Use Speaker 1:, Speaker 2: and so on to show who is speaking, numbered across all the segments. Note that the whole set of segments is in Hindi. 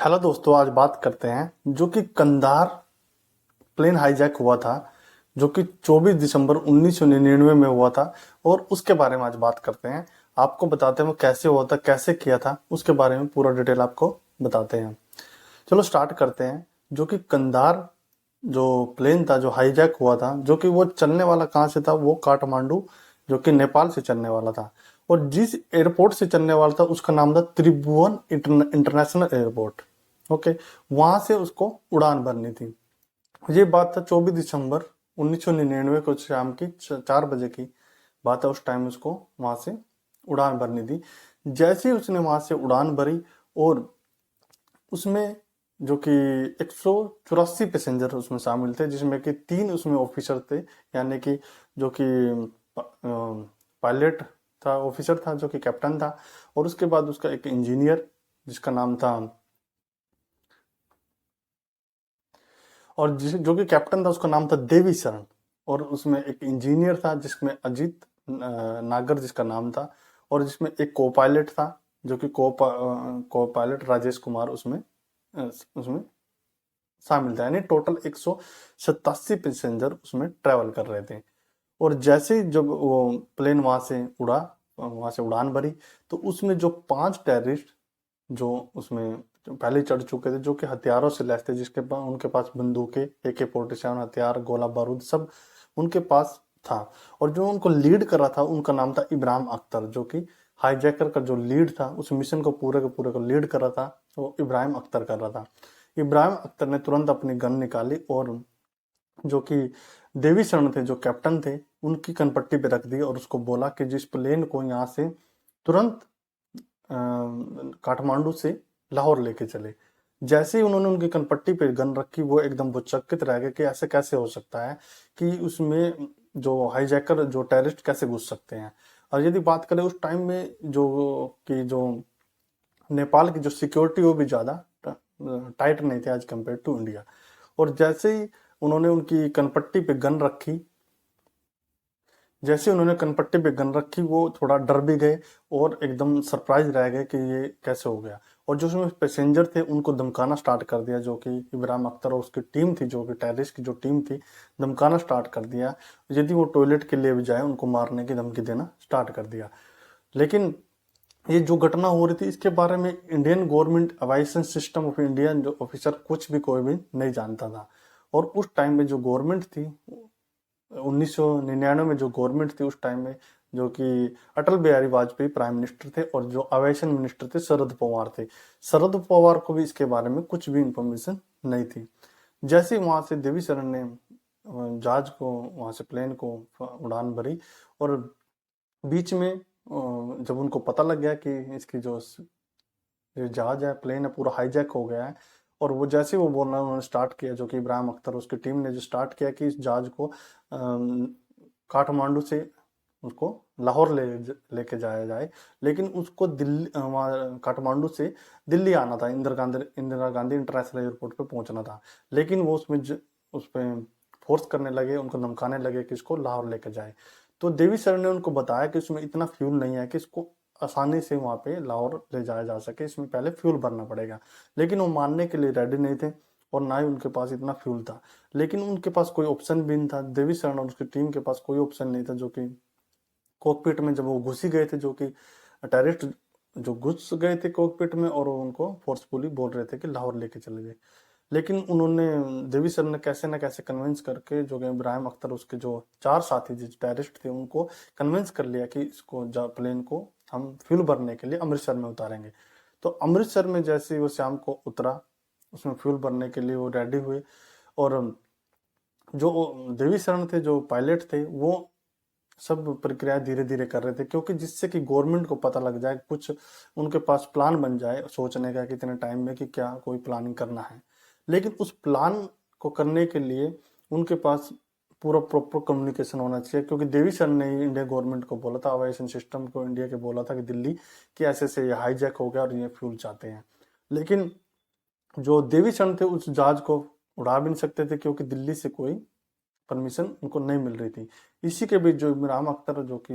Speaker 1: हेलो दोस्तों, आज बात करते हैं जो कि कंधार प्लेन हाईजैक हुआ था, जो कि 24 दिसंबर 1999 में हुआ था। और उसके बारे में आज बात करते हैं। आपको बताते हैं वो कैसे हुआ था, कैसे किया था, उसके बारे में पूरा डिटेल आपको बताते हैं। चलो स्टार्ट करते हैं। जो कि कंधार जो प्लेन था, जो हाईजैक हुआ था, जो कि वो चलने वाला कहाँ से था, वो काठमांडू जो कि नेपाल से चलने वाला था। और जिस एयरपोर्ट से चलने वाला था उसका नाम था त्रिभुवन इंटरनेशनल एयरपोर्ट। ओके, वहां से उसको उड़ान भरनी थी। ये बात था 24 दिसंबर 1999 को शाम की 4 बजे की बात है। उस टाइम उसको वहां से उड़ान भरनी थी। जैसे ही उसने वहां से उड़ान भरी, और उसमें जो कि 184 पैसेंजर उसमें शामिल थे, जिसमें कि 3 उसमें ऑफिसर थे, यानी कि जो कि पायलट था, ऑफिसर था, जो कि कैप्टन था। और उसके बाद उसका एक इंजीनियर जिसका नाम था, और जो कि कैप्टन था उसका नाम था देवी शरण। और उसमें एक इंजीनियर था जिसमें अजीत नागर जिसका नाम था। और जिसमें एक को पायलट था, जो कि को पायलट राजेश कुमार उसमें उसमें शामिल था। यानी टोटल 187 पैसेंजर उसमें ट्रेवल कर रहे थे। और जैसे ही जब वो प्लेन वहां से उड़ा, वहां से उड़ान भरी, तो उसमें जो 5 टेररिस्ट जो उसमें जो पहले ही चढ़ चुके थे, जो कि हथियारों से लैस थे, जिसके पास उनके पास बंदूकें, AK-47 हथियार, गोला बारूद सब उनके पास था। और जो उनको लीड कर रहा था उनका नाम था इब्राहिम अख्तर, जो कि हाईजैकर का जो लीड था, उस मिशन को पूरे के पूरे को लीड कर रहा था, वो इब्राहिम अख्तर कर रहा था। इब्राहिम अख्तर ने तुरंत अपनी गन निकाली, और जो कि देवी शरण थे जो कैप्टन थे, उनकी कनपट्टी पे रख दी, और उसको बोला कि जिस प्लेन को यहाँ से तुरंत काठमांडू से लाहौर लेके चले। जैसे ही उन्होंने उनकी कनपट्टी पे गन रखी, वो एकदम बुच्चकित रह गए कि ऐसे कैसे हो सकता है कि उसमें जो हाईजैकर, जो टेररिस्ट कैसे घुस सकते हैं। और यदि बात करें उस टाइम में जो नेपाल की जो सिक्योरिटी, वो भी ज्यादा टाइट नहीं थे एज कम्पेयर टू इंडिया। और जैसे ही उन्होंने उनकी कनपट्टी पे गन रखी, जैसे उन्होंने कनपट्टी पे गन रखी, वो थोड़ा डर भी गए और एकदम सरप्राइज रह गए कि ये कैसे हो गया। और जो उसमें पैसेंजर थे उनको धमकाना स्टार्ट कर दिया, जो कि इब्राहिम अख्तर और उसकी टीम थी, जो कि टेररिस्ट की जो टीम थी, धमकाना स्टार्ट कर दिया। यदि वो टॉयलेट के लिए भी जाए उनको मारने की धमकी देना स्टार्ट कर दिया। लेकिन ये जो घटना हो रही थी, इसके बारे में Indian government aviation system of India जो ऑफिसर कुछ भी कोई भी नहीं जानता था। और उस टाइम में जो गवर्नमेंट थी, 1999 में जो गवर्नमेंट थी उस टाइम में, जो कि अटल बिहारी वाजपेयी प्राइम मिनिस्टर थे, और जो अवेशन मिनिस्टर थे शरद पवार थे। शरद पवार को भी इसके बारे में कुछ भी इंफॉर्मेशन नहीं थी। जैसे ही वहां से देवी शरण ने जहाज को, वहां से प्लेन को उड़ान भरी, और बीच में जब उनको पता लग गया कि इसकी जो ये जहाज है, प्लेन है, पूरा हाईजैक हो गया है, और वो जैसे ही वो बोलना उन्होंने स्टार्ट किया, जो कि इब्राहिम अख्तर उसकी टीम ने जो स्टार्ट किया कि इस जहाज को काठमांडू से उसको लाहौर लेके जाया जाए। लेकिन उसको दिल्ली, काठमांडू से दिल्ली आना था, इंदिरा गांधी इंटरनेशनल एयरपोर्ट पे पहुंचना था। लेकिन वो उस पे फोर्स करने लगे, उनको धमकाने लगे कि इसको लाहौर लेके जाए। तो देवी सर ने उनको बताया कि इसमें इतना फ्यूल नहीं है कि इसको आसानी से वहां पे लाहौर ले जाया जा सके, इसमें पहले फ्यूल भरना पड़ेगा। लेकिन वो मानने के लिए रेडी नहीं थे, और ना ही उनके पास इतना फ्यूल था। लेकिन उनके पास कोई ऑप्शन भी नहीं था, देवी शरण और उसकी टीम के पास कोई ऑप्शन नहीं था। जो कि कॉकपिट में जब वो घुस ही गए थे, जो कि टेररिस्ट जो घुस गए थे कॉकपिट में, और वो उनको फोर्सफुली बोल रहे थे कि लाहौर लेके चले गए। लेकिन उन्होंने, देवी सर ने कैसे ना कैसे कन्विंस करके, जो कि इब्राहिम अख्तर उसके जो 4 साथी जो टेररिस्ट थे, उनको कन्विंस कर लिया कि इसको प्लेन को हम फ्यूल भरने के लिए अमृतसर में उतारेंगे। तो अमृतसर में जैसे ही वो शाम को उतरा, उसमें फ्यूल भरने के लिए वो रेडी हुए। और जो देवी शरण थे, जो पायलट थे, वो सब प्रक्रिया धीरे धीरे कर रहे थे, क्योंकि जिससे कि गवर्नमेंट को पता लग जाए, कुछ उनके पास प्लान बन जाए सोचने का कितने टाइम में कि क्या कोई प्लानिंग करना है। लेकिन उस प्लान को करने के लिए उनके पास पूरा प्रॉपर कम्युनिकेशन होना चाहिए, क्योंकि देवी सर ने ही इंडिया गवर्नमेंट को बोला था, अवाइशन सिस्टम को इंडिया के बोला था कि दिल्ली कि ऐसे से ये हाईजैक हो गया और ये फ्यूल चाहते हैं। लेकिन जो देवी सर थे उस जहाज को उड़ा भी नहीं सकते थे, क्योंकि दिल्ली से कोई परमिशन उनको नहीं मिल रही थी। इसी के बीच जो इमरान अख्तर, जो कि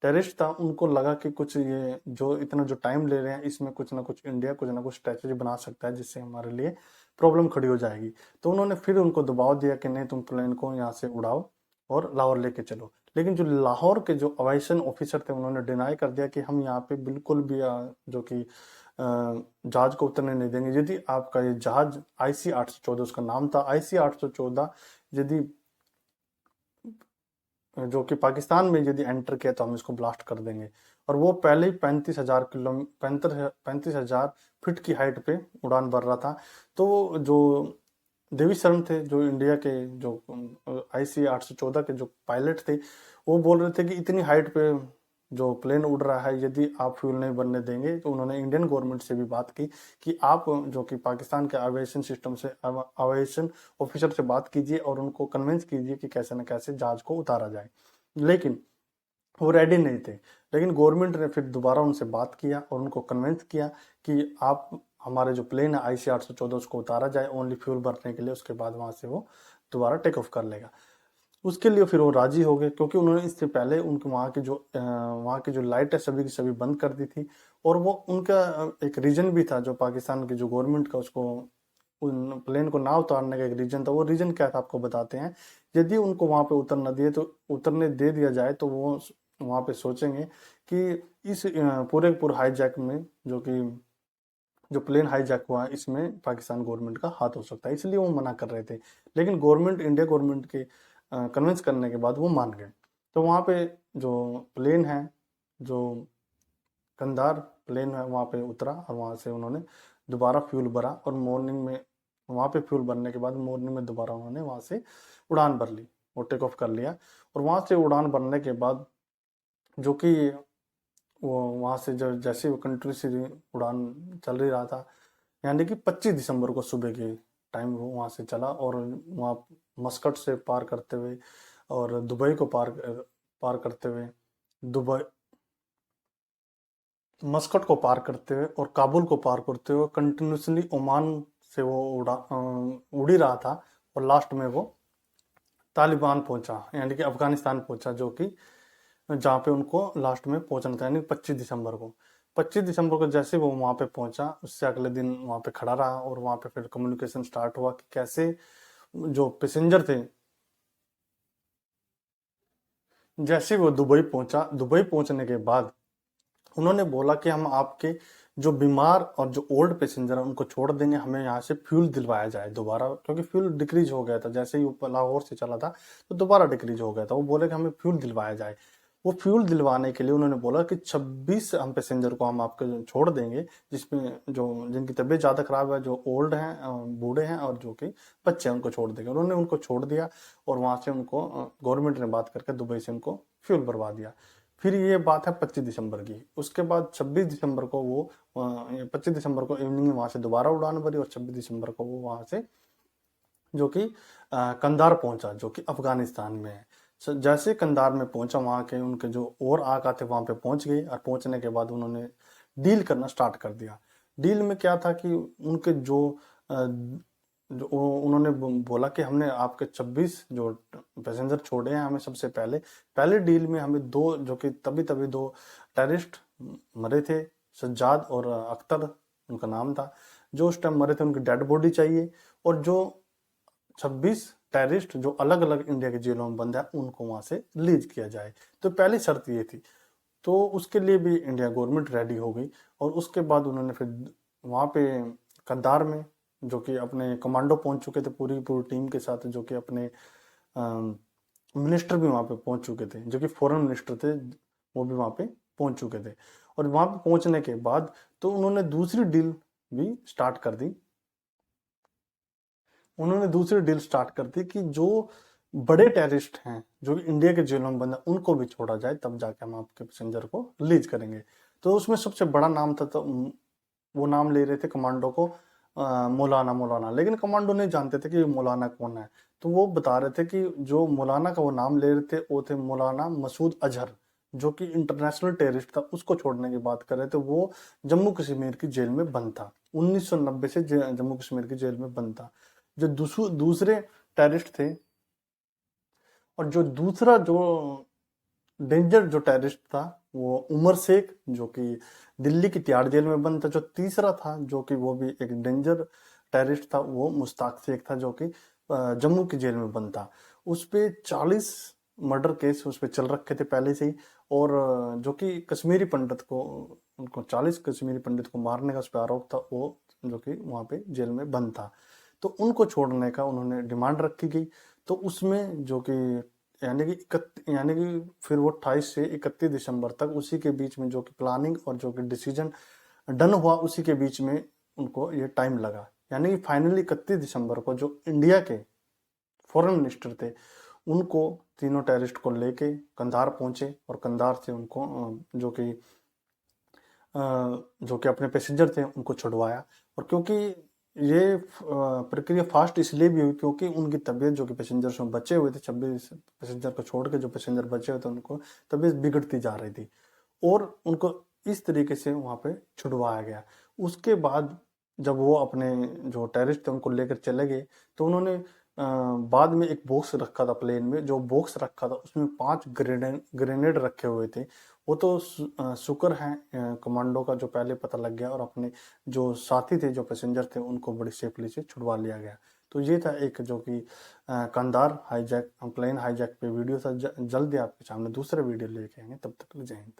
Speaker 1: टेररिस्ट था, उनको लगा कि कुछ ये जो इतना जो टाइम ले रहे हैं, इसमें कुछ ना कुछ इंडिया कुछ ना कुछ स्ट्रेटेजी बना सकता है जिससे हमारे लिए प्रॉब्लम खड़ी हो जाएगी। तो उन्होंने फिर उनको दबाव दिया कि नहीं, तुम प्लेन को यहाँ से उड़ाओ और लाहौर लेके चलो। लेकिन जो लाहौर के जो अवाइशन ऑफिसर थे, उन्होंने डिनाई कर दिया कि हम यहाँ पे बिल्कुल भी जो कि जहाज को उतरने नहीं देंगे। यदि आपका ये जहाज IC 814, उसका नाम था IC 814, यदि जो कि पाकिस्तान में यदि एंटर किया तो हम इसको ब्लास्ट कर देंगे। और वो पहले ही 35,000 फीट की हाइट पे उड़ान भर रहा था। तो जो देवी शरण थे, जो इंडिया के जो IC 814 के जो पायलट थे, वो बोल रहे थे कि इतनी हाइट पे जो प्लेन उड़ रहा है, यदि आप फ्यूल नहीं बनने देंगे। तो उन्होंने इंडियन गवर्नमेंट से भी बात की कि आप जो कि पाकिस्तान के एविएशन सिस्टम से एविएशन ऑफिसर से बात कीजिए और उनको कन्विंस कीजिए कि कैसे न कैसे जहाज को उतारा जाए। लेकिन वो रेडी नहीं थे। लेकिन गवर्नमेंट ने फिर दोबारा उनसे बात किया और उनको कन्विंस किया कि आप हमारे जो प्लेन है IC 814, उसको उतारा जाए ओनली फ्यूल भरने के लिए, उसके बाद वहां से वो दोबारा टेक ऑफ कर लेगा। उसके लिए फिर वो राजी हो गए, क्योंकि उन्होंने इससे पहले उनके वहाँ की जो लाइट है सभी की सभी बंद कर दी थी। और वो उनका एक रीजन भी था, जो पाकिस्तान की जो गवर्नमेंट का उसको उन प्लेन को ना उतारने का एक रीजन था। वो रीजन क्या था आपको बताते हैं। यदि उनको वहां पे उतरना दिए तो उतरने दे दिया जाए तो वो वहां पे सोचेंगे कि इस पूरे पूरे हाईजैक में जो प्लेन हाईजैक हुआ है, इसमें पाकिस्तान गवर्नमेंट का हाथ हो सकता है, इसलिए वो मना कर रहे थे। लेकिन इंडिया गवर्नमेंट के कन्विंस करने के बाद वो मान गए। तो वहाँ पे जो प्लेन है, जो कंधार प्लेन है, वहाँ पे उतरा और वहाँ से उन्होंने दोबारा फ्यूल भरा। और मॉर्निंग में वहाँ पे फ्यूल भरने के बाद मॉर्निंग में दोबारा उन्होंने वहाँ से उड़ान भर ली और टेक ऑफ कर लिया। और वहाँ से उड़ान भरने के बाद जो कि वो वहाँ से जैसे वो कंट्री से उड़ान चल ही रहा था, यानी कि 25 दिसंबर को सुबह के टाइम वो वहाँ से चला। और वहाँ मस्कट से पार करते हुए और दुबई को पार करते हुए, दुबई मस्कट को पार करते हुए और काबुल को पार करते हुए कंटिन्यूसली ओमान से वो उड़ ही रहा था। और लास्ट में वो तालिबान पहुंचा, यानी कि अफगानिस्तान पहुंचा, जो कि जहाँ पे उनको लास्ट में पहुंचना था, यानी 25 दिसंबर को। 25 दिसंबर को जैसे वो वहां पे पहुंचा, उससे अगले दिन वहां पे खड़ा रहा और वहां पे फिर कम्युनिकेशन स्टार्ट हुआ कि कैसे जो पैसेंजर थे, जैसे वो दुबई पहुंचा, दुबई पहुंचने के बाद उन्होंने बोला कि हम आपके जो बीमार और जो ओल्ड पैसेंजर है उनको छोड़ देंगे, हमें यहाँ से फ्यूल दिलवाया जाए दोबारा, क्योंकि फ्यूल डिक्रीज हो गया था। जैसे ही ऊपर लाहौर से चला था तो दोबारा डिक्रीज हो गया था। वो बोले कि हमें फ्यूल दिलवाया जाए। वो फ्यूल दिलवाने के लिए उन्होंने बोला कि 26 हम पैसेंजर को हम आपके छोड़ देंगे, जिसमें जो जिनकी तबीयत ज़्यादा खराब है, जो ओल्ड हैं, बूढ़े हैं और जो कि बच्चे हैं, उनको छोड़ देंगे। उन्होंने उनको छोड़ दिया और वहां से उनको गवर्नमेंट ने बात करके दुबई से उनको फ्यूल भरवा दिया। फिर ये बात है 25 दिसंबर की। उसके बाद 26 दिसंबर को वो 25 दिसंबर को इवनिंग में वहां से दोबारा उड़ान भरी और 26 दिसंबर को वो वहां से जो कि कंधार पहुंचा, जो कि अफगानिस्तान में है। जैसे कंधार में पहुंचा, वहां के उनके जो और आका थे वहां पे पहुंच गए। और पहुंचने के बाद उन्होंने डील करना स्टार्ट कर दिया। डील में क्या था कि उनके उन्होंने बोला कि हमने आपके 26 जो पैसेंजर छोड़े हैं, हमें सबसे पहले डील में हमें दो, जो कि तभी तभी दो टेररिस्ट मरे थे, सज्जाद और अख्तर उनका नाम था, जो उस टाइम मरे थे, उनकी डेड बॉडी चाहिए। और जो 26 टेररिस्ट जो अलग अलग इंडिया के जेलों में बंद है, उनको वहां से रिलीज किया जाए। तो पहली शर्त ये थी। तो उसके लिए भी इंडिया गवर्नमेंट रेडी हो गई। और उसके बाद उन्होंने फिर वहां पे कद्दार में, जो कि अपने कमांडो पहुंच चुके थे पूरी पूरी टीम के साथ, जो कि अपने मिनिस्टर भी वहां पे पहुंच चुके थे, जो कि फॉरेन मिनिस्टर थे, वो भी वहां पे पहुंच चुके थे। और वहां पे पहुंचने के बाद तो उन्होंने दूसरी डील भी स्टार्ट कर दी। उन्होंने दूसरी डील स्टार्ट कर दी कि जो बड़े टेररिस्ट हैं, जो इंडिया के जेलों में बंद है, उनको भी छोड़ा जाए, तब जाके हम आपके पैसेंजर को रिलीज करेंगे। तो उसमें सबसे बड़ा नाम था, तो वो नाम ले रहे थे कमांडो को मौलाना मौलाना। लेकिन कमांडो नहीं जानते थे कि मौलाना कौन है। तो वो बता रहे थे कि जो मौलाना का वो नाम ले रहे थे, वो थे मौलाना मसूद अजहर, जो कि इंटरनेशनल टेररिस्ट था। उसको छोड़ने की बात कर रहे थे। वो जम्मू कश्मीर की जेल में बंद था, 1990 से जम्मू कश्मीर की जेल में बंद था। जो दूसरे टेररिस्ट थे, और जो दूसरा जो डेंजर जो टेररिस्ट था वो उमर शेख, जो कि दिल्ली की तिहाड़ जेल में बंद था। जो तीसरा था जो कि वो भी एक डेंजर टेररिस्ट था, वो मुश्ताक शेख था, जो कि जम्मू की जेल में बंद था। उस पे 40 मर्डर केस उस पे चल रखे थे पहले से ही। और जो कि कश्मीरी पंडित को, उनको 40 कश्मीरी पंडित को मारने का उस पर आरोप था, वो जो कि वहां पे जेल में बंद था। तो उनको छोड़ने का उन्होंने डिमांड रखी गई। तो उसमें जो कि यानी कि फिर वो 28 से 31 दिसंबर तक उसी के बीच में जो कि प्लानिंग और जो कि डिसीजन डन हुआ, उसी के बीच में उनको ये टाइम लगा। यानी कि फाइनली 31 दिसंबर को जो इंडिया के फॉरेन मिनिस्टर थे, उनको तीनों टेररिस्ट को लेके कंधार पहुंचे और कंधार से उनको जो कि अपने पैसेंजर थे उनको छुड़वाया। और क्योंकि ये प्रक्रिया फास्ट इसलिए भी हुई क्योंकि उनकी तबीयत, जो कि पैसेंजर्स में बचे हुए थे, 26 पैसेंजर को छोड़ के जो पैसेंजर बचे हुए थे, उनको तबीयत बिगड़ती जा रही थी और उनको इस तरीके से वहां पे छुड़वाया गया। उसके बाद जब वो अपने जो टेररिस्ट थे उनको लेकर चले गए, तो उन्होंने बाद में एक बॉक्स रखा था प्लेन में। जो बॉक्स रखा था उसमें 5 ग्रेनेड रखे हुए थे। वो तो शुक्र है कमांडो का जो पहले पता लग गया और अपने जो साथी थे, जो पैसेंजर थे, उनको बड़ी सेफली से छुड़वा लिया गया। तो ये था एक जो कि कंधार हाईजैक, प्लेन हाईजैक पे वीडियो था। जल्दी आपके सामने दूसरा वीडियो लेके आएंगे, तब तक के लिए जय हिंद।